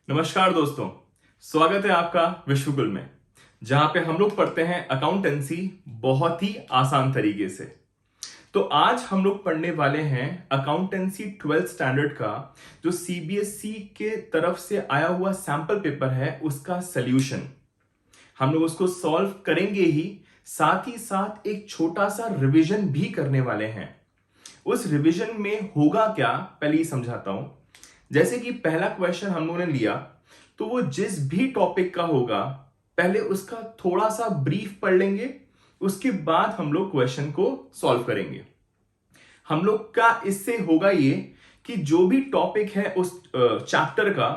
नमस्कार दोस्तों, स्वागत है आपका विश्वकुल में, जहां पे हम लोग पढ़ते हैं अकाउंटेंसी बहुत ही आसान तरीके से। तो आज हम लोग पढ़ने वाले हैं अकाउंटेंसी 12th स्टैंडर्ड का जो सीबीएसई के तरफ से आया हुआ सैंपल पेपर है, उसका सॉल्यूशन। हम लोग उसको सॉल्व करेंगे ही साथ एक छोटा सा रिवीजन भी करने वाले हैं। उस रिवीजन में होगा क्या, पहले ही समझाता हूं। जैसे कि पहला क्वेश्चन हम लोगों ने लिया, तो वो जिस भी टॉपिक का होगा पहले उसका थोड़ा सा ब्रीफ पढ़ लेंगे, उसके बाद हम लोग क्वेश्चन को सॉल्व करेंगे। हम लोग का इससे होगा ये कि जो भी टॉपिक है उस चैप्टर का,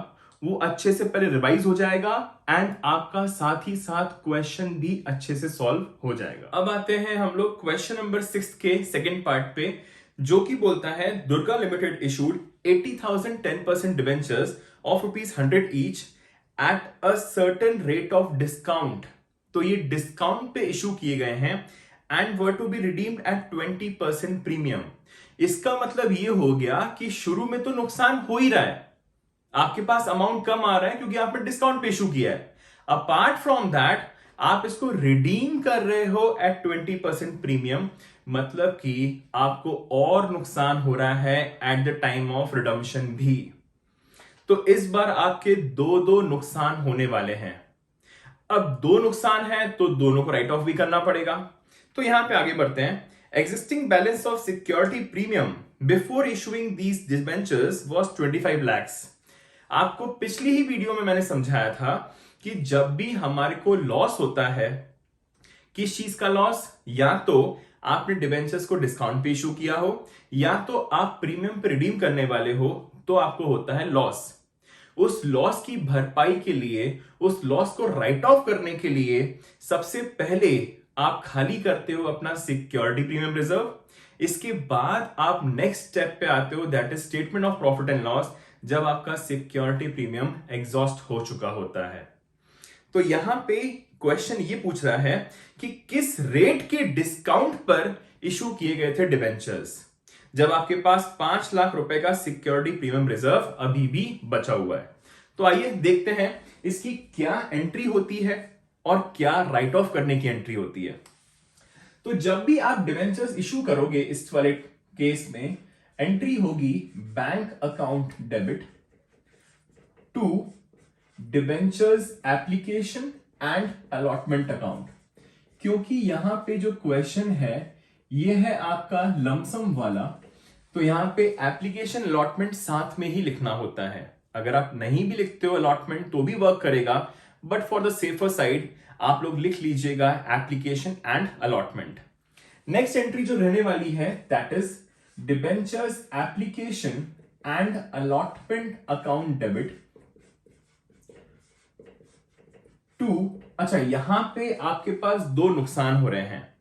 वो अच्छे से पहले रिवाइज हो जाएगा एंड आपका साथ ही साथ क्वेश्चन भी अच्छे से सॉल्व हो जाएगा। अब आते हैं हम लोग क्वेश्चन नंबर 6 के सेकेंड पार्ट पे, जो कि बोलता है Durga limited issued 80,000 10% debentures of ₹100 each at a certain rate of discount. तो ये डिस्काउंट पे इशू किए गए हैं and were to be redeemed at 20% premium. इसका मतलब ये हो गया कि शुरू में तो नुकसान हो ही रहा है, आपके पास अमाउंट कम आ रहा है क्योंकि आपने डिस्काउंट पे इशू किया है। अपार्ट फ्रॉम दैट आप इसको रिडीम कर रहे हो एट 20% प्रीमियम, मतलब कि आपको और नुकसान हो रहा है at the time of redemption भी। तो इस बार आपके दो दो नुकसान होने वाले हैं। अब दो नुकसान है तो दोनों को राइट ऑफ भी करना पड़ेगा। तो यहां पे आगे बढ़ते हैं। Existing balance of security premium before issuing these debentures was 25 lakhs। आपको पिछली ही वीडियो में मैंने समझाया था कि जब भी हमारे को लॉस होता है, किस चीज का लॉस, या तो आपने डिबेंचर्स को डिस्काउंट पे इशू किया हो या तो आप प्रीमियम पे रिडीम करने वाले हो, तो आपको होता है लॉस। उस लॉस की भरपाई के लिए, उस लॉस को राइट ऑफ करने के लिए सबसे पहले आप खाली करते हो अपना सिक्योरिटी प्रीमियम रिजर्व। इसके बाद आप नेक्स्ट स्टेप पे आते हो, that is statement of profit and loss, जब आपका सिक्योरिटी प्रीमियम एग्जॉस्ट हो चुका होता है। तो यहां पे क्वेश्चन ये पूछ रहा है कि किस रेट के डिस्काउंट पर इशू किए गए थे डिबेंचर्स, जब आपके पास 5 लाख रुपए का सिक्योरिटी प्रीमियम रिजर्व अभी भी बचा हुआ है। तो आइए देखते हैं इसकी क्या एंट्री होती है और क्या राइट ऑफ करने की एंट्री होती है। तो जब भी आप डिबेंचर्स इशू करोगे, इस वाले केस में एंट्री होगी bank account debit to debentures application and allotment account. क्योंकि यहां पे जो क्वेश्चन है ये है आपका लमसम वाला, तो यहां पे एप्लीकेशन अलॉटमेंट साथ में ही लिखना होता है। अगर आप नहीं भी लिखते हो अलॉटमेंट तो भी वर्क करेगा, but for the safer side आप लोग लिख लीजिएगा application and allotment. Next entry जो रहने वाली है that is debentures application and allotment account debit to. अच्छा, यहां पे आपके पास दो नुकसान हो रहे हैं।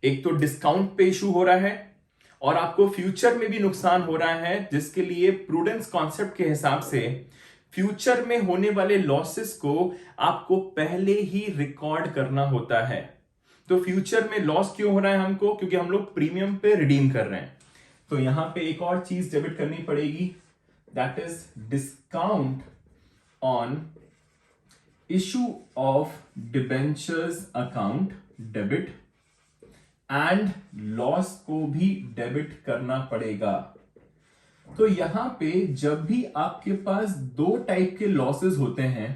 एक तो डिस्काउंट पे इशू हो रहा है और आपको फ्यूचर में भी नुकसान हो रहा है, जिसके लिए प्रूडेंस कॉन्सेप्ट के हिसाब से फ्यूचर में होने वाले लॉसेस को आपको पहले ही रिकॉर्ड करना होता है। तो फ्यूचर में लॉस क्यों हो रहा है हमको, क्योंकि हम लोग प्रीमियम पे रिडीम कर रहे हैं। तो यहां पे एक और चीज डेबिट करनी पड़ेगी, that is discount on issue of debentures account debit and loss को भी डेबिट करना पड़ेगा। तो यहां पे जब भी आपके पास दो टाइप के लॉसेस होते हैं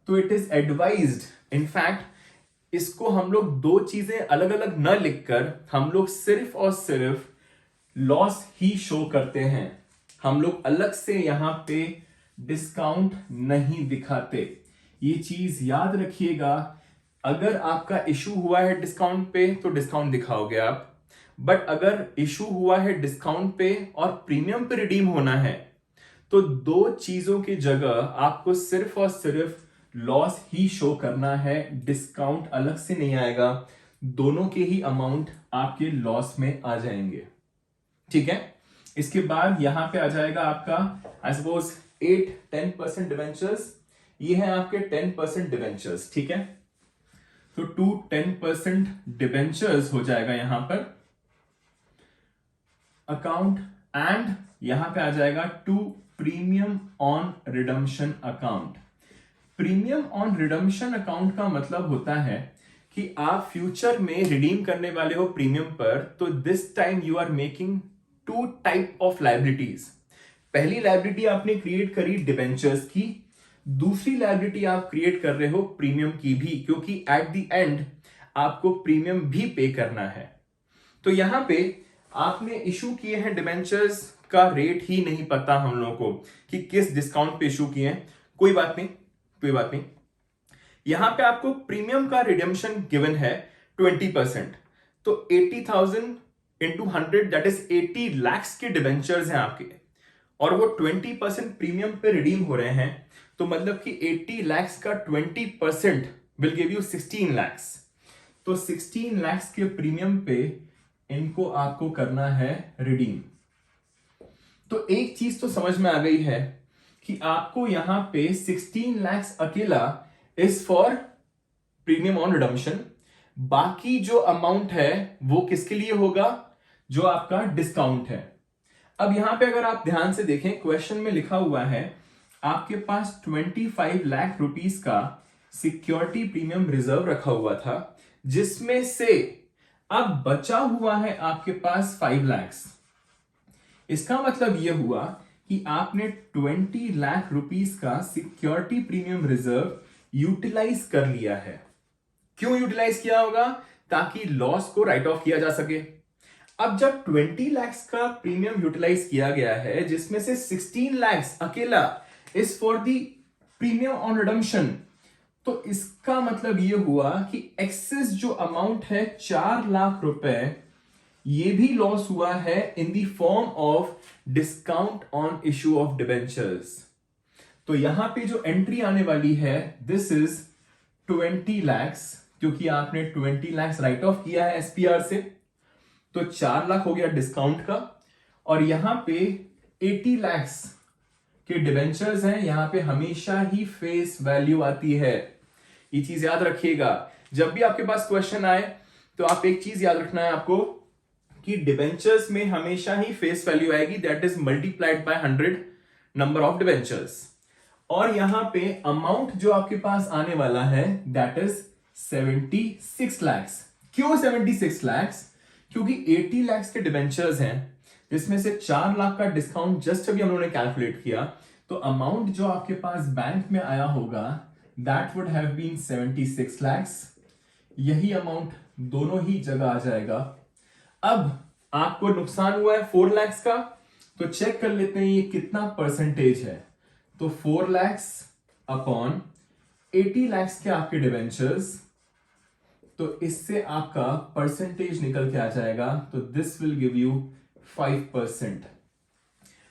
तो इट इज एडवाइज्ड, इनफैक्ट इसको हम लोग दो चीजें अलग अलग न लिखकर हम लोग सिर्फ और सिर्फ लॉस ही शो करते हैं। हम लोग अलग से यहां पे डिस्काउंट नहीं दिखाते। ये चीज याद रखिएगा। अगर आपका इशू हुआ है डिस्काउंट पे तो डिस्काउंट दिखाओगे आप, बट अगर इशू हुआ है डिस्काउंट पे और प्रीमियम पे रिडीम होना है तो दो चीजों की जगह आपको सिर्फ और सिर्फ लॉस ही शो करना है, डिस्काउंट अलग से नहीं आएगा। दोनों के ही अमाउंट आपके लॉस में आ जाएंगे, ठीक है। इसके बाद यहां पे आ जाएगा आपका आई सपोज 8-10% डिवेंचर्स, ये है आपके 10% डिवेंचर्स, ठीक है। तो 2-10% डिवेंचर्स हो जाएगा यहां पर अकाउंट, एंड यहां पे आ जाएगा 2 premium on redemption account. Premium on redemption account का मतलब होता है कि आप फ्यूचर में रिडीम करने वाले हो प्रीमियम पर, तो this time you are making two type of liabilities. पहली लाइबिलिटी आपने क्रिएट करी डिबेंचर्स की, दूसरी लाइबिलिटी आप क्रिएट कर रहे हो प्रीमियम की भी, क्योंकि एट द एंड आपको प्रीमियम भी पे करना है। तो यहां पे आपने इशू किए हैं डिबेंचर्स का रेट ही नहीं पता हम लोगों को कि किस डिस्काउंट पे इशू किए हैं। कोई बात नहीं, कोई बात नहीं। यहां पे आपको प्रीमियम का रिडेम्पशन गिवन है 20%, तो 80,000 इंटू 100 दैट इज 80 lakhs के डिबेंचर्स हैं आपके, और वो 20% प्रीमियम पे रिडीम हो रहे हैं, तो मतलब कि 80 lakhs का 20% विल गिव यू 16 lakhs। तो 16 lakhs के प्रीमियम पे इनको आपको करना है रिडीम। तो एक चीज तो समझ में आ गई है कि आपको यहां पे 16 lakhs अकेला is for premium on redemption, बाकी जो अमाउंट है वो किसके लिए होगा, जो आपका डिस्काउंट है। अब यहां पे अगर आप ध्यान से देखें, क्वेश्चन में लिखा हुआ है आपके पास 25 लाख रुपीस का सिक्योरिटी प्रीमियम रिजर्व रखा हुआ था, जिसमें से अब बचा हुआ है आपके पास 5 लाख। इसका मतलब यह हुआ कि आपने 20 लाख रुपीस का सिक्योरिटी प्रीमियम रिजर्व यूटिलाइज कर लिया है। क्यों यूटिलाइज किया होगा, ताकि लॉस को राइट ऑफ किया जा सके। अब जब 20 लाख का प्रीमियम यूटिलाइज किया गया है, जिसमें से 16 लाख अकेला is for the premium on redemption, तो इसका मतलब यह हुआ कि एक्सेस जो अमाउंट है 4 लाख रुपए, ये भी लॉस हुआ है in the form of discount on issue of debentures. तो यहां पे जो एंट्री आने वाली है दिस इज 20 lakhs, क्योंकि आपने 20 lakhs राइट ऑफ किया है एसपीआर से, तो 4 लाख हो गया डिस्काउंट का, और यहां पे 80 lakhs के डिबेंचर्स हैं, यहां पे हमेशा ही फेस वैल्यू आती है। ये चीज याद रखिएगा, जब भी आपके पास क्वेश्चन आए तो आप एक चीज याद रखना है आपको कि डिबेंचर्स में हमेशा ही फेस वैल्यू आएगी, that is multiplied by 100 number of debentures. और यहां पे अमाउंट जो आपके पास आने वाला है दैट इज 76 lakhs। क्यों 76 lakhs, क्योंकि 80 lakhs के डिबेंचर्स हैं, जिसमें से 4 लाख का डिस्काउंट जस्ट अभी हम लोगों ने कैलकुलेट किया, तो अमाउंट जो आपके पास बैंक में आया होगा that would have been 76 lakhs। यही अमाउंट दोनों ही जगह आ जाएगा। अब आपको नुकसान हुआ है 4 lakhs का, तो चेक कर लेते हैं ये कितना परसेंटेज है। तो 4 lakhs अपॉन 80 lakhs के आपके डिबेंचर्स, तो इससे आपका परसेंटेज निकल के आ जाएगा, तो दिस विल गिव यू 5%।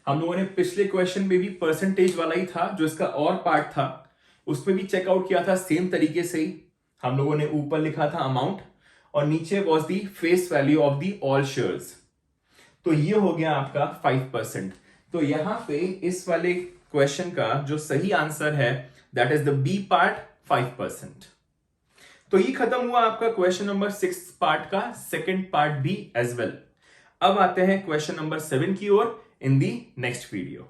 हम लोगों ने पिछले क्वेश्चन में भी परसेंटेज वाला ही था, जो इसका और पार्ट था उसमें भी चेकआउट किया था सेम तरीके से ही। हम लोगों ने ऊपर लिखा था अमाउंट और नीचे was the face value of the all shares, तो ये हो गया आपका 5%। तो यहां पे इस वाले क्वेश्चन का जो सही आंसर है that is the B part, 5%। तो ये खत्म हुआ आपका क्वेश्चन नंबर 6 पार्ट का सेकंड पार्ट भी एज वेल। अब आते हैं क्वेश्चन नंबर 7 की ओर इन दी नेक्स्ट वीडियो।